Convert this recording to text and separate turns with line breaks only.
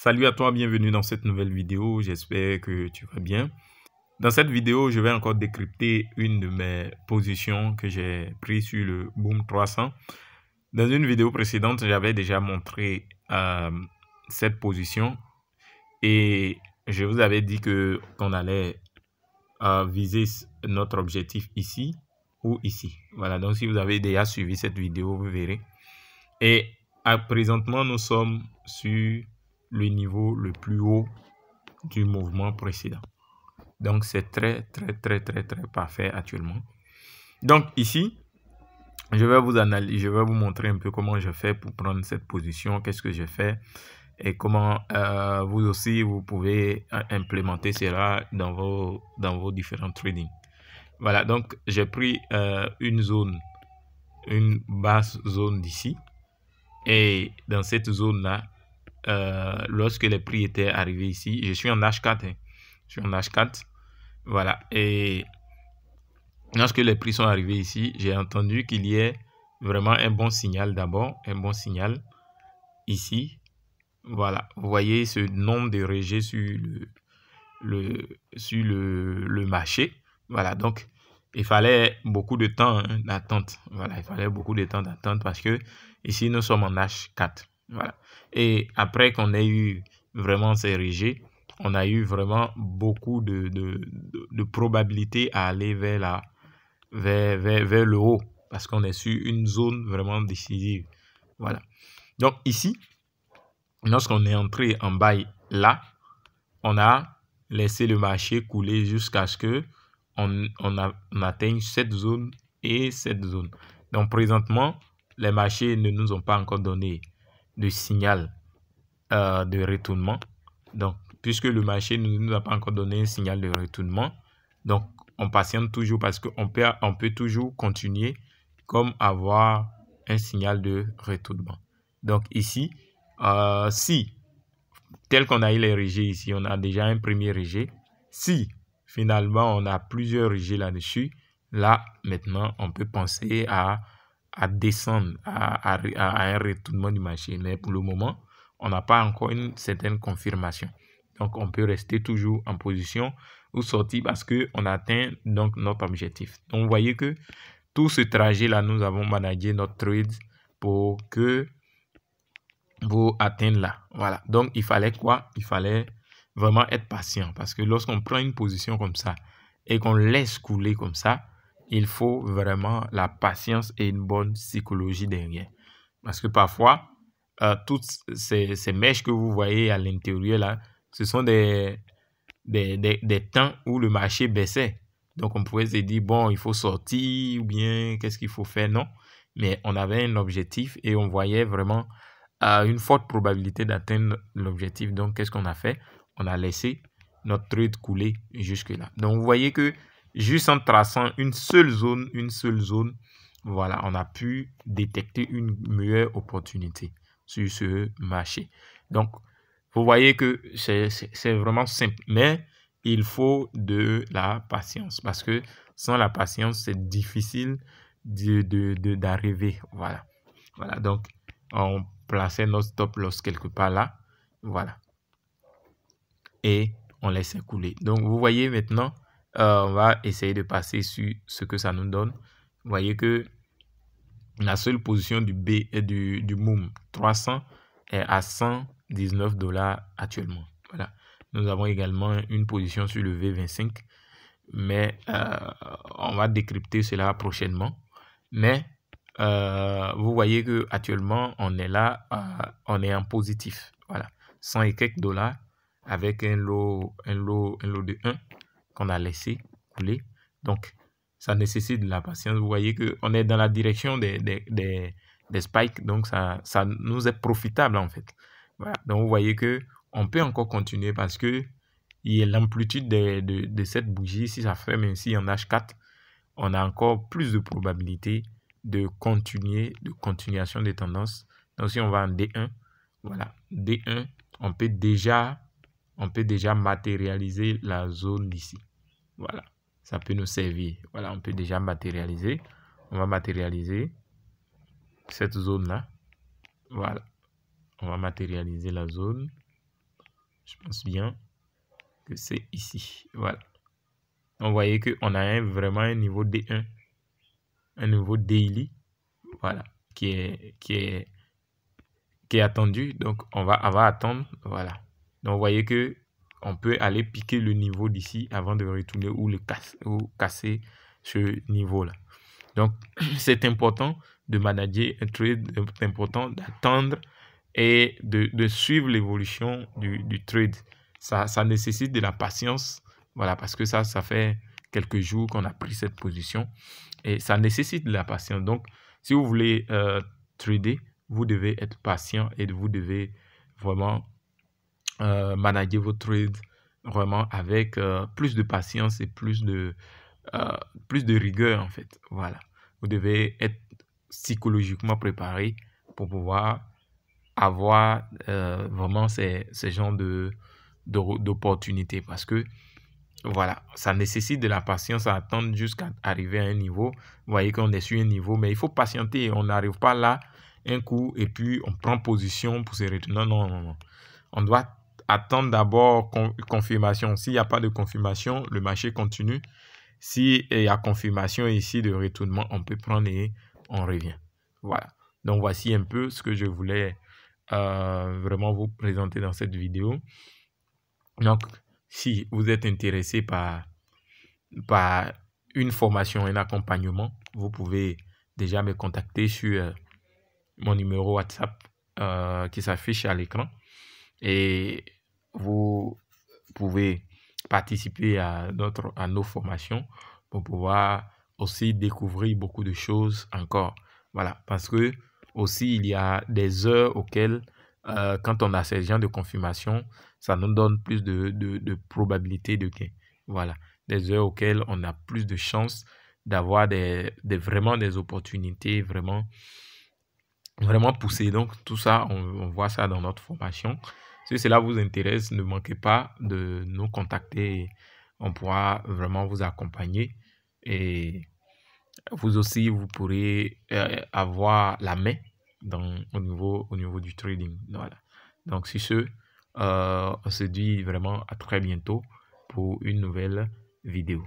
Salut à toi, bienvenue dans cette nouvelle vidéo, j'espère que tu vas bien. Dans cette vidéo, je vais encore décrypter une de mes positions que j'ai prises sur le Boom 300. Dans une vidéo précédente, j'avais déjà montré cette position et je vous avais dit qu'on allait viser notre objectif ici ou ici. Voilà, donc si vous avez déjà suivi cette vidéo, vous verrez. Et présentement, nous sommes sur le niveau le plus haut du mouvement précédent. Donc, c'est très parfait actuellement. Donc, ici, je vais vous montrer un peu comment je fais pour prendre cette position, qu'est-ce que je fais et comment vous aussi, vous pouvez implémenter cela dans vos différents trading. Voilà, donc j'ai pris une basse zone d'ici. Et dans cette zone-là, lorsque les prix étaient arrivés ici, je suis en H4. Je suis en H4. Voilà. Et lorsque les prix sont arrivés ici, j'ai entendu qu'il y ait vraiment un bon signal d'abord. Un bon signal ici. Voilà. Vous voyez ce nombre de rejets sur le marché. Voilà. Donc, il fallait beaucoup de temps d'attente. Voilà. Il fallait beaucoup de temps d'attente parce que ici, nous sommes en H4. Voilà. Et après qu'on ait eu vraiment ces rejets, on a eu vraiment beaucoup de probabilité à aller vers le haut parce qu'on est sur une zone vraiment décisive. Voilà. Donc ici, lorsqu'on est entré en bail là, on a laissé le marché couler jusqu'à ce que on atteigne cette zone et cette zone. Donc présentement, les marchés ne nous ont pas encore donné de signal de retournement. Donc, puisque le marché ne nous a pas encore donné un signal de retournement, donc on patiente toujours parce qu'on peut toujours continuer comme avoir un signal de retournement. Donc ici, si tel qu'on a eu les rejets ici, on a déjà un premier rejet. Si finalement on a plusieurs rejets là-dessus, là maintenant on peut penser à descendre à un retournement du marché. Mais pour le moment, on n'a pas encore une certaine confirmation. Donc on peut rester toujours en position ou sortir parce qu'on atteint donc notre objectif. Donc vous voyez que tout ce trajet là, nous avons managé notre trade pour atteindre là. Voilà. Donc il fallait quoi? Il fallait vraiment être patient parce que lorsqu'on prend une position comme ça et qu'on laisse couler comme ça, il faut vraiment la patience et une bonne psychologie derrière. Parce que parfois, toutes ces mèches que vous voyez à l'intérieur là, ce sont des temps où le marché baissait. Donc on pouvait se dire, bon, il faut sortir ou bien qu'est-ce qu'il faut faire? Non. Mais on avait un objectif et on voyait vraiment une forte probabilité d'atteindre l'objectif. Donc qu'est-ce qu'on a fait? On a laissé notre trade couler jusque-là. Donc vous voyez que juste en traçant une seule zone, voilà, on a pu détecter une meilleure opportunité sur ce marché. Donc, vous voyez que c'est vraiment simple, mais il faut de la patience parce que sans la patience, c'est difficile d'arriver. Voilà. Voilà, donc on plaçait notre stop loss quelque part là. Voilà. Et on laisse couler. Donc, vous voyez maintenant, on va essayer de passer sur ce que ça nous donne. Vous voyez que la seule position du MOOM 300 est à 119 $ actuellement. Voilà. Nous avons également une position sur le V25, mais on va décrypter cela prochainement. Mais vous voyez que actuellement on est là, on est en positif. Voilà, 100 et quelques dollars avec un lot de 1 qu'on a laissé couler. Donc ça nécessite de la patience. Vous voyez qu'on est dans la direction des spikes, donc ça nous est profitable en fait. Voilà. Donc vous voyez qu'on peut encore continuer parce que l'amplitude de cette bougie, si ça ferme ainsi en H4, on a encore plus de probabilité de continuation de tendance. Donc si on va en D1, voilà, D1, on peut déjà matérialiser la zone d'ici. Voilà, ça peut nous servir. Voilà, on peut déjà matérialiser. On va matérialiser cette zone-là. Voilà, on va matérialiser la zone. Je pense bien que c'est ici. Voilà. Donc, vous voyez qu'on a vraiment un niveau D1, un niveau daily, voilà, qui est attendu. Donc, on va attendre. Voilà. Donc, vous voyez que on peut aller piquer le niveau d'ici avant de retourner ou casser ce niveau-là. Donc, c'est important de manager un trade, c'est important d'attendre et de suivre l'évolution du trade. Ça nécessite de la patience, voilà, parce que ça fait quelques jours qu'on a pris cette position et ça nécessite de la patience. Donc, si vous voulez trader, vous devez être patient et vous devez vraiment manager vos trades vraiment avec plus de patience et plus de rigueur en fait. Voilà. Vous devez être psychologiquement préparé pour pouvoir avoir vraiment ces genres d'opportunités parce que voilà, ça nécessite de la patience à attendre jusqu'à arriver à un niveau. Vous voyez qu'on est sur un niveau, mais il faut patienter. On n'arrive pas là un coup et puis on prend position pour se retourner. Non, non, non. On doit attendre d'abord confirmation. S'il n'y a pas de confirmation, le marché continue. S'il y a confirmation ici de retournement, on peut prendre et on revient. Voilà. Donc, voici un peu ce que je voulais vraiment vous présenter dans cette vidéo. Donc, si vous êtes intéressé par une formation, un accompagnement, vous pouvez déjà me contacter sur mon numéro WhatsApp qui s'affiche à l'écran. Et vous pouvez participer à nos formations pour pouvoir aussi découvrir beaucoup de choses encore. Voilà, parce que aussi il y a des heures auxquelles, quand on a ces genres de confirmation, ça nous donne plus de probabilité de gain. Voilà, des heures auxquelles on a plus de chances d'avoir vraiment des opportunités vraiment poussées. Donc tout ça, on voit ça dans notre formation. Si cela vous intéresse, ne manquez pas de nous contacter. On pourra vraiment vous accompagner. Et vous aussi, vous pourrez avoir la main au niveau du trading. Voilà. Donc, sur ce, on se dit vraiment à très bientôt pour une nouvelle vidéo.